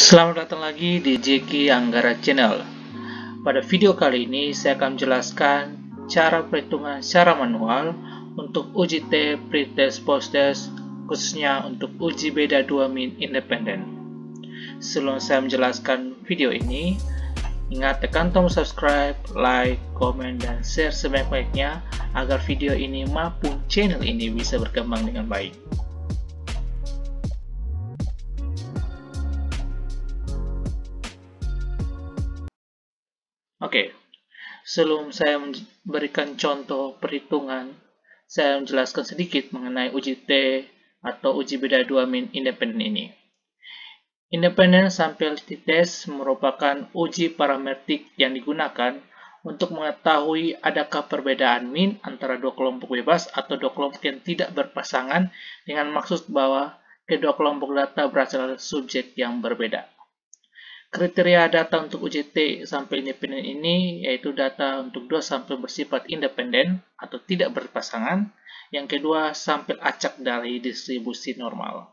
Selamat datang lagi di Jeki Anggara Channel. Pada video kali ini saya akan menjelaskan cara perhitungan secara manual untuk uji T, pretest, posttest, khususnya untuk uji beda 2 min independen. Sebelum saya menjelaskan video ini, ingat tekan tombol subscribe, like, komen, dan share sebanyak-banyaknya agar video ini maupun channel ini bisa berkembang dengan baik. Oke, sebelum saya memberikan contoh perhitungan, saya menjelaskan sedikit mengenai uji T atau uji beda 2 min independen ini. Independent Samplability Test merupakan uji parametrik yang digunakan untuk mengetahui adakah perbedaan min antara dua kelompok bebas atau dua kelompok yang tidak berpasangan dengan maksud bahwa kedua kelompok data berasal dari subjek yang berbeda. Kriteria data untuk uji T sampel independen ini yaitu data untuk dua sampel bersifat independen atau tidak berpasangan. Yang kedua, sampel acak dari distribusi normal.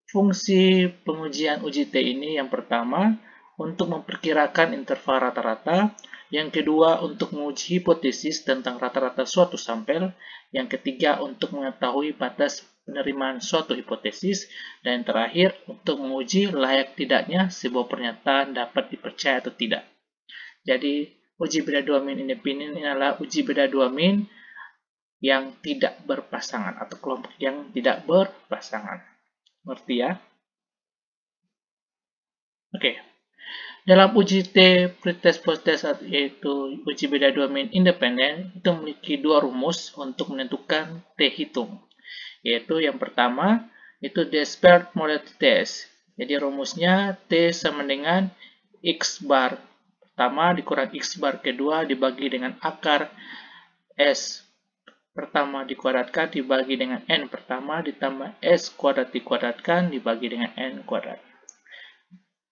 Fungsi pengujian uji T ini yang pertama untuk memperkirakan interval rata-rata, yang kedua untuk menguji hipotesis tentang rata-rata suatu sampel, yang ketiga untuk mengetahui batas penerimaan suatu hipotesis, dan yang terakhir untuk menguji layak tidaknya sebuah pernyataan dapat dipercaya atau tidak. Jadi, uji beda 2 min independen ini adalah uji beda 2 min yang tidak berpasangan atau kelompok yang tidak berpasangan. Ngerti ya? Oke. Dalam uji T, pretest, posttest, yaitu uji beda 2 min independen, itu memiliki dua rumus untuk menentukan T hitung. Yaitu yang pertama, itu disparate modality test. Jadi rumusnya T sama dengan X bar pertama dikurang X bar kedua dibagi dengan akar S pertama dikuadratkan dibagi dengan N pertama ditambah S kuadrat dikuadratkan dibagi dengan N kuadrat.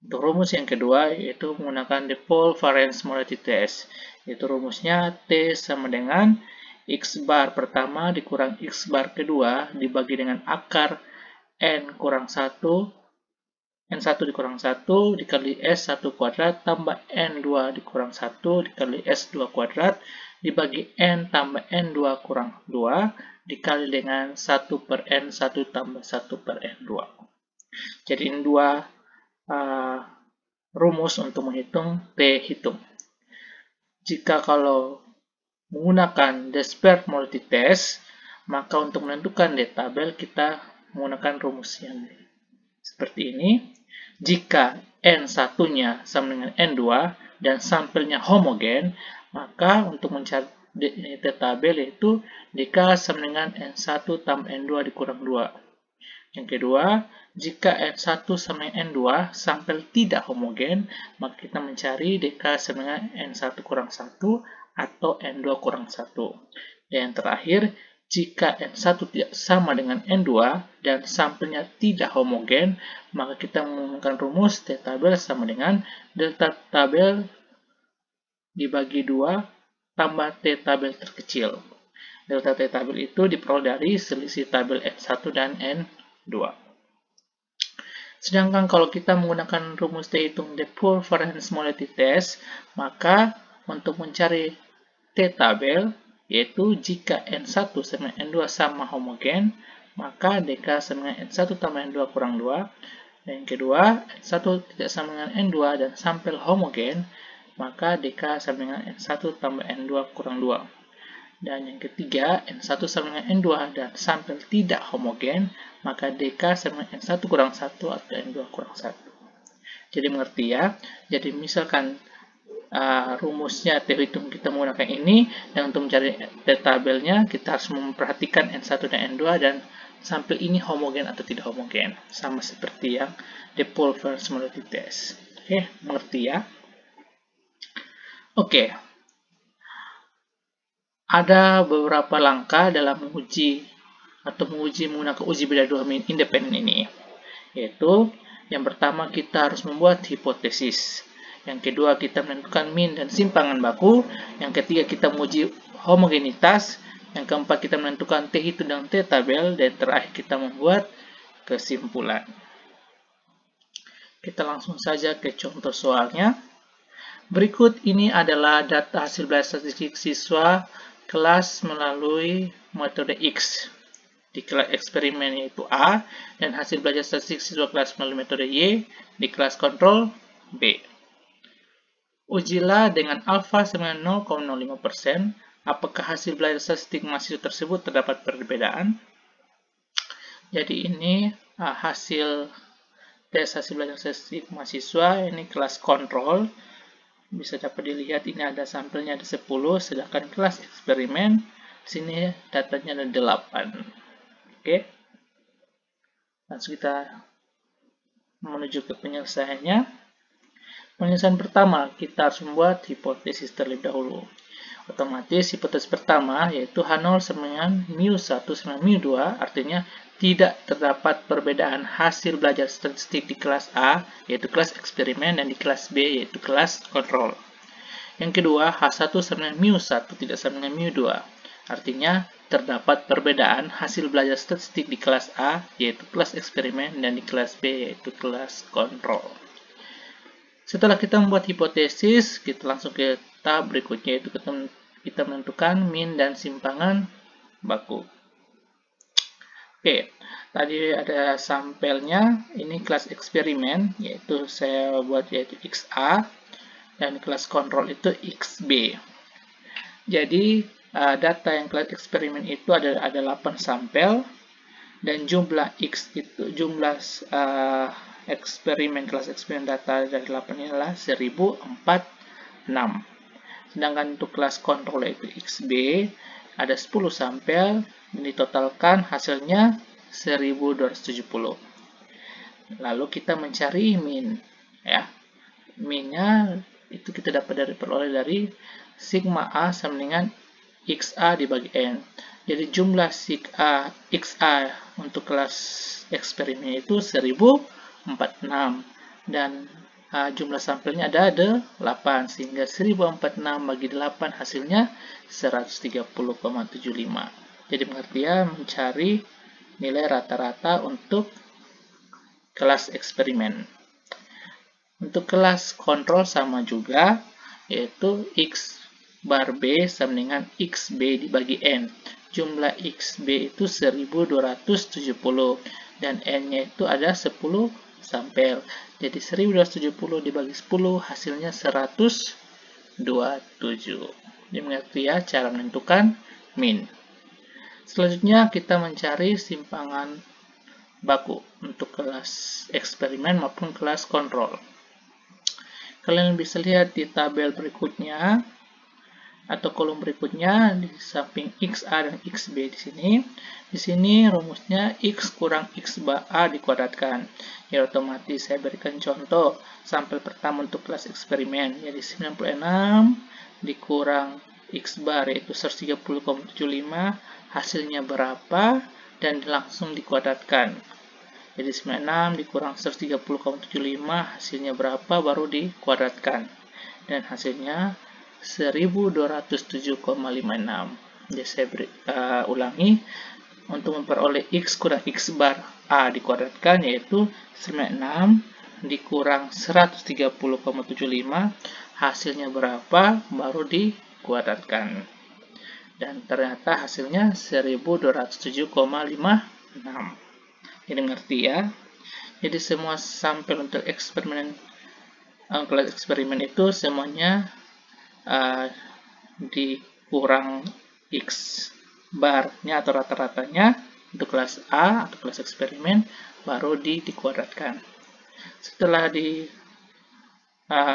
Untuk rumus yang kedua yaitu menggunakan the Paul variance modality test. Yaitu rumusnya T sama dengan X bar pertama dikurang X bar kedua dibagi dengan akar N kurang 1, N1 dikurang 1 dikali S1 kuadrat tambah N2 dikurang 1 dikali S2 kuadrat dibagi N tambah N2 kurang 2 dikali dengan 1 per N1 tambah 1 per N2. Jadi ini dua rumus untuk menghitung T hitung. Jika kalau menggunakan disparate modality test, maka untuk menentukan D tabel kita menggunakan rumus yang seperti ini. Jika N1-nya sama dengan N2 dan sampelnya homogen, maka untuk mencari D tabel yaitu DK sama dengan N1 tambah N2 dikurang 2. Yang kedua, jika N1 sama dengan N2 sampel tidak homogen, maka kita mencari DK sama dengan N1 kurang 1 atau N2 kurang 1. Dan yang terakhir, jika N1 tidak sama dengan N2 dan sampelnya tidak homogen, maka kita menggunakan rumus T tabel sama dengan delta tabel dibagi 2 tambah T tabel terkecil. Delta T tabel itu diperoleh dari selisih tabel N1 dan N2. Sedangkan kalau kita menggunakan rumus T hitung the Paul variance modality test, maka untuk mencari T tabel, yaitu jika N1 sama N2 sama homogen, maka DK sama dengan N1 tambah N2 kurang 2. Dan yang kedua, N1 tidak sama dengan N2 dan sampel homogen, maka DK sama dengan N1 tambah N2 kurang 2. Dan yang ketiga, N1 sama dengan N2 dan sampel tidak homogen, maka DK sama dengan N1 kurang 1 atau N2 kurang 1. Jadi mengerti ya? Jadi misalkan rumusnya T hitung kita menggunakan ini, dan untuk mencari T tabelnya kita harus memperhatikan N1 dan N2 dan sampel ini homogen atau tidak homogen, sama seperti yang the Paul variance modality test. Oke, mengerti ya? Oke. Ada beberapa langkah dalam menguji menggunakan uji beda 2 min independen ini. Yaitu yang pertama kita harus membuat hipotesis. Yang kedua, kita menentukan min dan simpangan baku. Yang ketiga, kita menguji homogenitas. Yang keempat, kita menentukan T hitung dan T tabel. Dan terakhir, kita membuat kesimpulan. Kita langsung saja ke contoh soalnya. Berikut ini adalah data hasil belajar statistik siswa kelas melalui metode X. Di kelas eksperimen yaitu A, dan hasil belajar statistik siswa kelas melalui metode Y di kelas kontrol B. Ujilah dengan alfa sama 0,05%, apakah hasil belajar statistik mahasiswa tersebut terdapat perbedaan. Jadi ini hasil tes hasil belajar statistik mahasiswa, ini kelas kontrol. Bisa dapat dilihat ini ada sampelnya ada 10, sedangkan kelas eksperimen sini datanya ada 8. Oke, langsung kita menuju ke penyelesaiannya. Penyelesaian pertama, kita harus membuat hipotesis terlebih dahulu. Otomatis hipotesis pertama yaitu H0 sama dengan mu1 sama mu2, artinya tidak terdapat perbedaan hasil belajar statistik di kelas A, yaitu kelas eksperimen, dan di kelas B, yaitu kelas kontrol. Yang kedua, H1 sama dengan mu1 tidak sama dengan mu2. Artinya, terdapat perbedaan hasil belajar statistik di kelas A, yaitu kelas eksperimen, dan di kelas B, yaitu kelas kontrol. Setelah kita membuat hipotesis, kita langsung ke tahap berikutnya, yaitu kita menentukan min dan simpangan baku. Oke, tadi ada sampelnya, ini kelas eksperimen, yaitu saya buat yaitu XA, dan kelas kontrol itu XB. Jadi, data yang kelas eksperimen itu ada 8 sampel, dan jumlah X itu jumlah kelas eksperimen data dari 8 ini adalah 1046. Sedangkan untuk kelas kontrol yaitu XB ada 10 sampel, dan ditotalkan hasilnya 1270. Lalu kita mencari min, ya. Minnya itu kita dapat peroleh dari sigma A sama dengan XA dibagi N. Jadi jumlah sigma XA untuk kelas eksperimen itu 1046, dan jumlah sampelnya ada 8, sehingga 1046 bagi 8 hasilnya 130,75. Jadi pengertian mencari nilai rata-rata untuk kelas eksperimen. Untuk kelas kontrol sama juga, yaitu X bar B sama dengan XB dibagi N. Jumlah XB itu 1270, dan N-nya itu ada 10 sampel. Jadi 1270 dibagi 10 hasilnya 127. Ini mengerti ya cara menentukan min. Selanjutnya kita mencari simpangan baku untuk kelas eksperimen maupun kelas kontrol. Kalian bisa lihat di tabel berikutnya atau kolom berikutnya di samping XA dan XB di sini. Di sini rumusnya X kurang X bar A dikuadratkan. Ya otomatis saya berikan contoh sampel pertama untuk kelas eksperimen. Jadi 96 dikurang X bar yaitu 130,75, hasilnya berapa, dan langsung dikuadratkan. Jadi 96 dikurang 130,75 hasilnya berapa, baru dikuadratkan. Dan hasilnya 1207,56. Jadi saya ulangi, untuk memperoleh X kurang X bar A dikuadratkan yaitu 96 dikurang 130,75 hasilnya berapa, baru dikuadratkan. Dan ternyata hasilnya 1207,56. Jadi mengerti ya. Jadi semua sampel untuk eksperimen kelas eksperimen itu semuanya dikurang X barnya atau rata-ratanya untuk kelas A atau kelas eksperimen, baru dikuadratkan. Setelah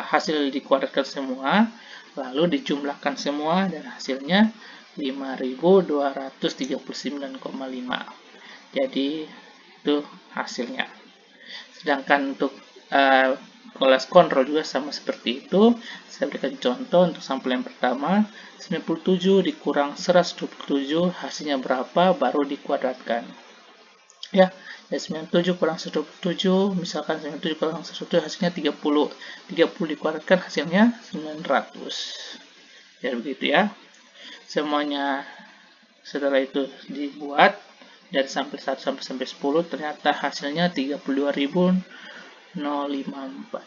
hasil dikuadratkan semua, lalu dijumlahkan semua, dan hasilnya 5239,5. Jadi itu hasilnya. Sedangkan untuk kelas kontrol juga sama seperti itu. Saya berikan contoh untuk sampel yang pertama, 97 dikurang 127 hasilnya berapa, baru dikuadratkan. Ya, 97 kurang 127, misalkan 97 kurang 127 hasilnya 30. 30 dikuadratkan hasilnya 900. Jadi begitu ya. Semuanya setelah itu dibuat dari sampel 1 sampai 10, ternyata hasilnya 32.000 0,54.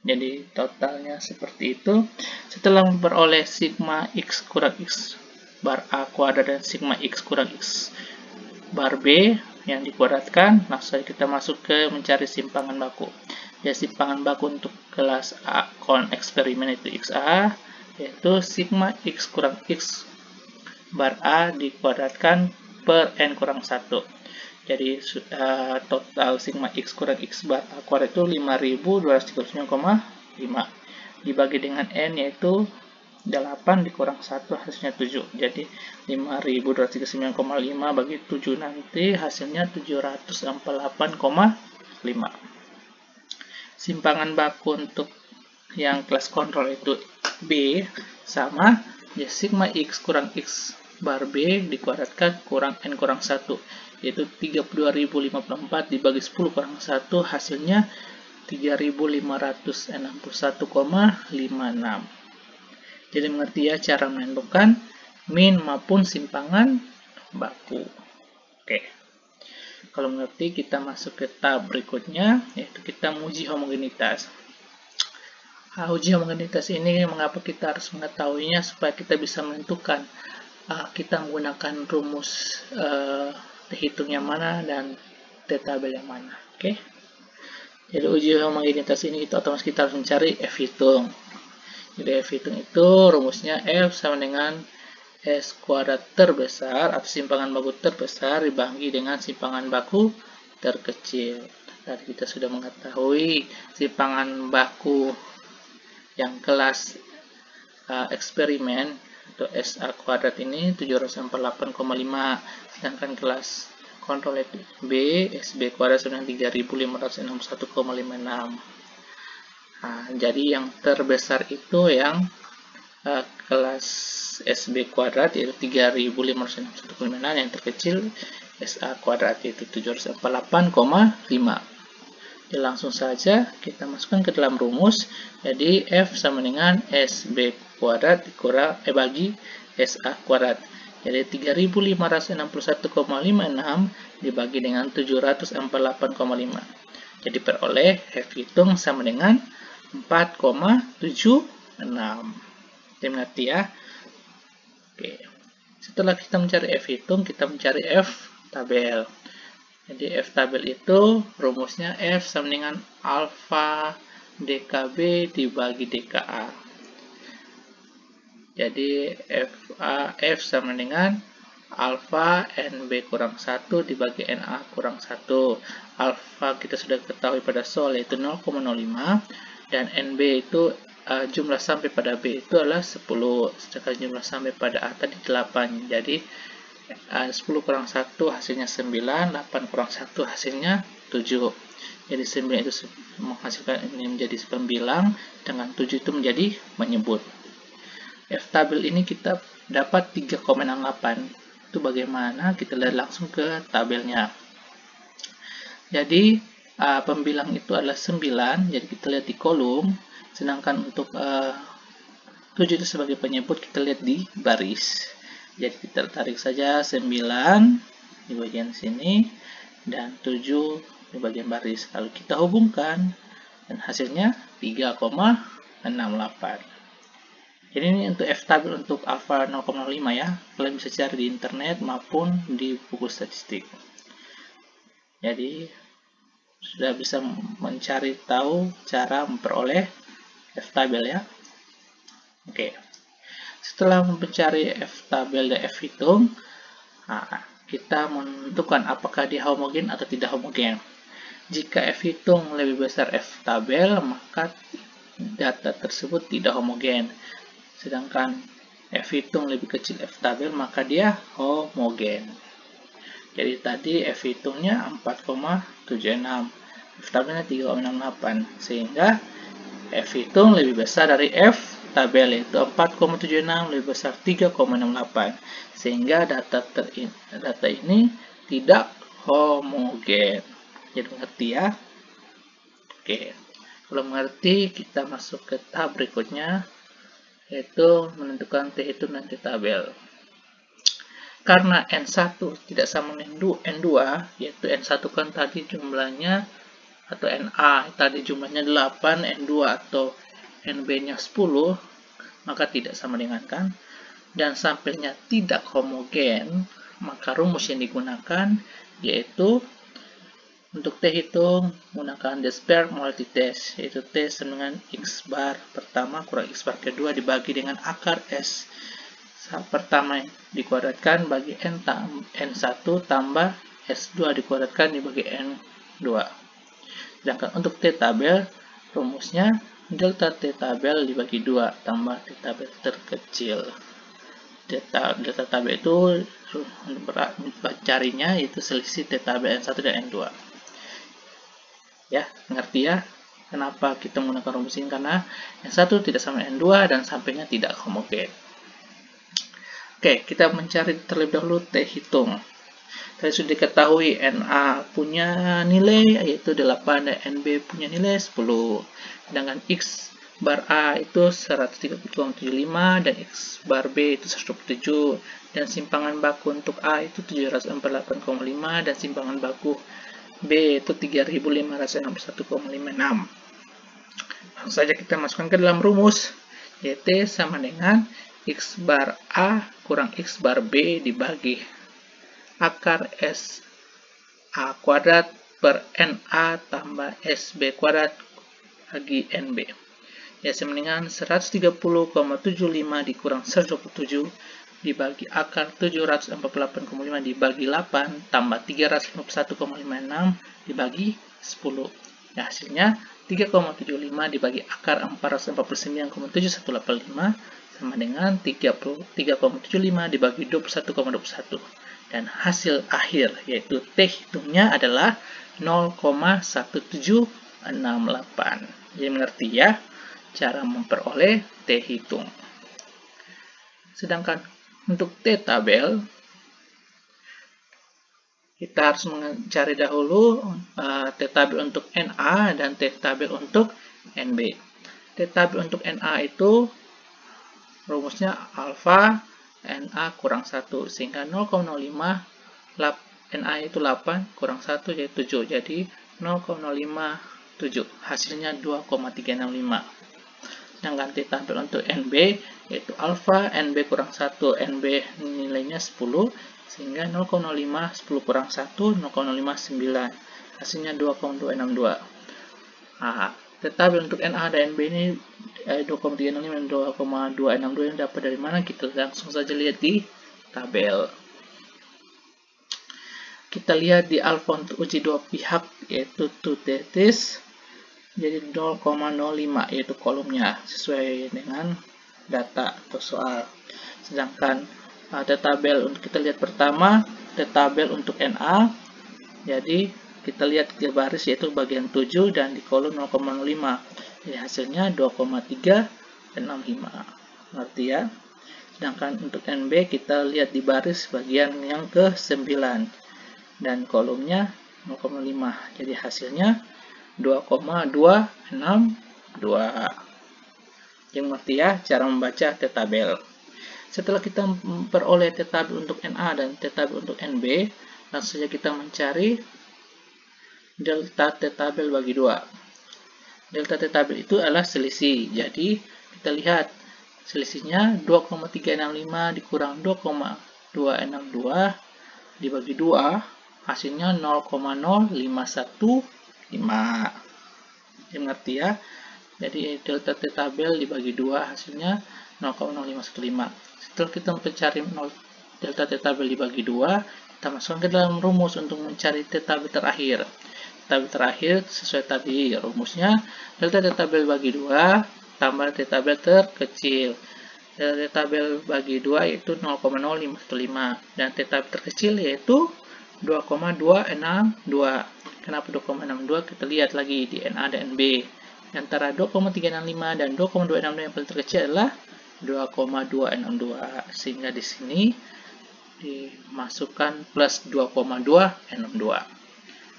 Jadi totalnya seperti itu. Setelah memperoleh sigma X kurang X bar A kuadrat dan sigma X kurang X bar B yang dikuadratkan, langsung kita masuk ke mencari simpangan baku. Ya, simpangan baku untuk kelas A eksperimen itu XA, yaitu sigma X kurang X bar A dikuadratkan per N kurang 1. Jadi total sigma X kurang X bar A kuadrat itu 5239,5 dibagi dengan N yaitu 8 dikurang 1 hasilnya 7. Jadi 5239,5 bagi 7 nanti hasilnya 748,5. Simpangan baku untuk yang kelas kontrol itu B sama ya sigma X kurang X bar B dikuadratkan kurang N kurang 1 yaitu 32.054 dibagi 10 kurang 1 hasilnya 3.561,56. Jadi mengerti ya cara menentukan min maupun simpangan baku. Oke. Kalau mengerti, kita masuk ke tahap berikutnya, yaitu kita menguji homogenitas. Uji homogenitas ini mengapa kita harus mengetahuinya supaya kita bisa menentukan kita menggunakan rumus hitung yang mana dan tabel yang mana. Oke. Jadi uji homogenitas ini kita otomatis kita harus mencari F hitung. Jadi F hitung itu rumusnya F sama dengan S kuadrat terbesar atau simpangan baku terbesar dibagi dengan simpangan baku terkecil. Tadi kita sudah mengetahui simpangan baku yang kelas eksperimen atau SA kuadrat ini 748,5, sedangkan kelas kontrol itu B, SB kuadrat dengan 3561,56. Nah, jadi yang terbesar itu yang kelas SB kuadrat yaitu 3561,56, yang terkecil SA kuadrat yaitu 748,5. Jadi langsung saja kita masukkan ke dalam rumus. Jadi F sama dengan SB kuadrat dikurang bagi SA kuadrat. Jadi 3561,56 dibagi dengan 748,5. Jadi peroleh F hitung sama dengan 4,76. Mengerti ya? Oke. Setelah kita mencari F hitung, kita mencari F tabel. Jadi F tabel itu rumusnya F sama dengan alfa DKB dibagi DKA. Jadi F sama dengan alfa NB kurang 1 dibagi NA kurang 1. Alfa kita sudah ketahui pada soal yaitu 0,05 dan NB itu jumlah sampai pada B itu adalah 10, sedangkan jumlah sampai pada A tadi 8. Jadi 10 kurang 1 hasilnya 9, 8 kurang 1 hasilnya 7. Jadi 9 itu menghasilkan ini menjadi pembilang, dengan 7 itu menjadi menyebut. F tabel ini kita dapat 3,68. Itu bagaimana? Kita lihat langsung ke tabelnya. Jadi pembilang itu adalah 9, jadi kita lihat di kolom. Sedangkan untuk 7 itu sebagai penyebut, kita lihat di baris. Jadi kita tarik saja 9 di bagian sini dan 7 di bagian baris. Lalu kita hubungkan dan hasilnya 3,68. Jadi ini untuk F tabel untuk alfa 0,05 ya. Kalian bisa cari di internet maupun di buku statistik. Jadi sudah bisa mencari tahu cara memperoleh F tabel ya. Oke. Setelah mencari F tabel dan F hitung, kita menentukan apakah dia homogen atau tidak homogen. Jika F hitung lebih besar F tabel, maka data tersebut tidak homogen. Sedangkan F hitung lebih kecil F tabel, maka dia homogen. Jadi tadi F hitungnya 4,76, F tabelnya 3,68, sehingga F hitung lebih besar dari F tabel, yaitu 4,76 lebih besar 3,68, sehingga data ini tidak homogen. Jadi mengerti ya? Oke, kalau mengerti kita masuk ke tahap berikutnya, yaitu menentukan T hitung dan T tabel. Karena N1 tidak sama dengan N2, yaitu N1 kan tadi jumlahnya atau Na tadi jumlahnya 8, N2 atau NB-nya 10, maka tidak sama dengan kan. Dan sampelnya tidak homogen, maka rumus yang digunakan yaitu untuk T hitung menggunakan disparate multitest, yaitu T sama dengan X bar pertama kurang X bar kedua dibagi dengan akar S pertama dikuadratkan bagi N1 tambah S2 dikuadratkan dibagi N2. Sedangkan untuk T tabel, rumusnya delta T tabel dibagi 2 tambah T tabel terkecil. Delta tabel itu carinya yaitu selisih T tabel N1 dan N2. Ya, ngerti ya? Kenapa kita menggunakan rumus ini? Karena N1 tidak sama N2 dan sampelnya tidak homogen. Oke, kita mencari terlebih dahulu T hitung. Tadi sudah diketahui Na punya nilai yaitu 8 dan NB punya nilai 10. Sedangkan X bar A itu 130,75 dan X bar B itu 127. Dan simpangan baku untuk A itu 748,5 dan simpangan baku B itu 3561,56. Langsung saja kita masukkan ke dalam rumus, yaitu sama dengan X bar A kurang X bar B dibagi akar S A kuadrat per NA tambah SB kuadrat bagi NB. Ya, sama dengan 130,75 dikurang 127 dibagi akar 748,5 dibagi 8 tambah 351,56 dibagi 10. Nah, hasilnya 3,75 dibagi akar 449,7185 sama dengan 3,75 dibagi 21,21. Dan hasil akhir yaitu T hitungnya adalah 0,1768. Jadi mengerti ya cara memperoleh T hitung. Sedangkan untuk T tabel, kita harus mencari dahulu T tabel untuk Na dan T tabel untuk Nb. T tabel untuk Na itu rumusnya alfa Na kurang 1, sehingga 0,05 Na itu 8 kurang 1 yaitu 7, jadi 0,57, hasilnya 2,365. Sedangkan T tabel untuk NB yaitu alfa NB kurang 1, NB nilainya 10, sehingga 0,05 10 kurang 1 0,59, hasilnya 2,262. Nah, T tabel untuk Na dan NB ini 2,365 dan 2,262 yang dapat dari mana? Kita langsung saja lihat di tabel. Kita lihat di alfa untuk uji dua pihak yaitu two tesis, jadi 0,05 yaitu kolomnya sesuai dengan data atau soal. Sedangkan T tabel untuk kita lihat pertama, T tabel untuk Na, jadi kita lihat di baris yaitu bagian 7 dan di kolom 0,05. Jadi hasilnya 2,365. Ngerti ya? Sedangkan untuk NB kita lihat di baris bagian yang ke-9 dan kolomnya 0,5. Jadi hasilnya 2,262. Jadi ngerti ya cara membaca T tabel. Setelah kita memperoleh T tabel untuk Na dan T tabel untuk NB, langsung saja kita mencari delta T tabel bagi 2. Delta T tabel itu adalah selisih. Jadi kita lihat selisihnya 2,365 dikurang 2,262 dibagi 2, hasilnya 0,0515. Jadi mengerti ya? Jadi delta T tabel dibagi 2 hasilnya 0,0515. Setelah kita mencari delta T tabel dibagi 2, kita masukkan ke dalam rumus untuk mencari T tabel terakhir. Tabel terakhir sesuai tadi rumusnya delta T tabel bagi 2 tambah T tabel terkecil. Delta T tabel bagi 2 yaitu 0,0515 dan T tabel terkecil yaitu 2,262. Kenapa 2,62? Kita lihat lagi di Na dan NB. Antara 2,365 dan 2,262 yang paling terkecil adalah 2,262, sehingga di sini dimasukkan plus 2,262.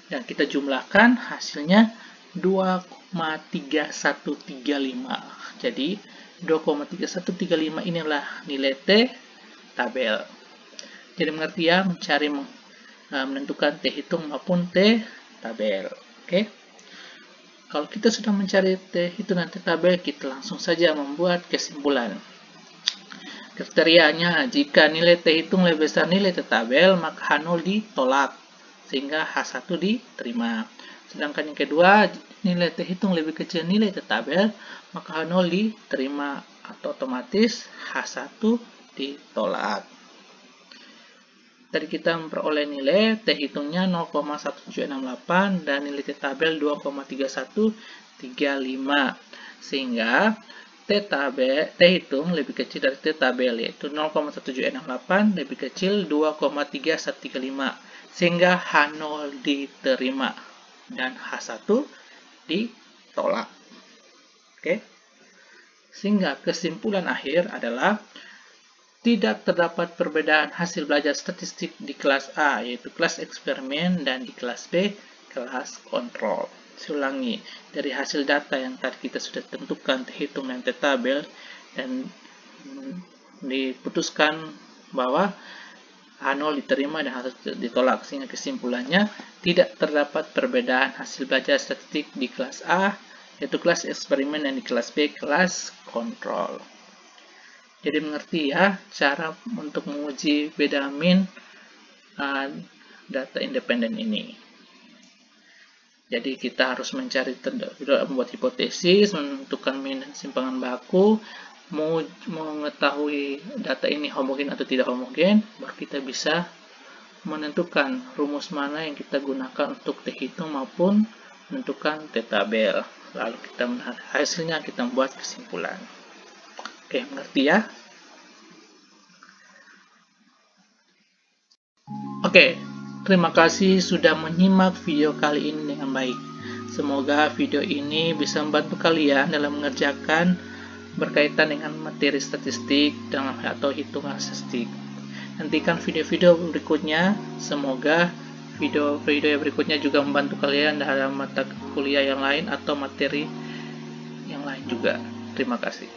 Dan kita jumlahkan hasilnya 2,3135. Jadi 2,3135 inilah nilai T tabel. Jadi mengerti ya mencari menentukan T hitung maupun T tabel. Oke. Kalau kita sudah mencari hitungan T tabel, kita langsung saja membuat kesimpulan. Kriterianya, jika nilai T hitung lebih besar nilai T tabel, maka H0 ditolak, sehingga H1 diterima. Sedangkan yang kedua, nilai T hitung lebih kecil nilai T tabel, maka H0 diterima, atau otomatis H1 ditolak. Tadi kita memperoleh nilai T hitungnya 0,1768 dan nilai T tabel 2,3135, sehingga T hitung lebih kecil dari T tabel, yaitu 0,1768 lebih kecil 2,3135, sehingga H0 diterima dan H1 ditolak. Oke. Sehingga kesimpulan akhir adalah tidak terdapat perbedaan hasil belajar statistik di kelas A, yaitu kelas eksperimen, dan di kelas B, kelas kontrol. Saya ulangi, dari hasil data yang tadi kita sudah tentukan T hitung dan T tabel, dan diputuskan bahwa H0 diterima dan H1 ditolak, sehingga kesimpulannya tidak terdapat perbedaan hasil belajar statistik di kelas A, yaitu kelas eksperimen, dan di kelas B, kelas kontrol. Jadi mengerti ya cara untuk menguji beda min data independen ini. Jadi kita harus mencari membuat hipotesis, menentukan min dan simpangan baku, mengetahui data ini homogen atau tidak homogen, baru kita bisa menentukan rumus mana yang kita gunakan untuk T hitung maupun menentukan T tabel. Lalu kita hasilnya kita membuat kesimpulan. Oke, mengerti ya? Oke, terima kasih sudah menyimak video kali ini dengan baik. Semoga video ini bisa membantu kalian dalam mengerjakan berkaitan dengan materi statistik atau hitungan statistik. Nantikan video-video berikutnya. Semoga video-video berikutnya juga membantu kalian dalam mata kuliah yang lain atau materi yang lain juga. Terima kasih.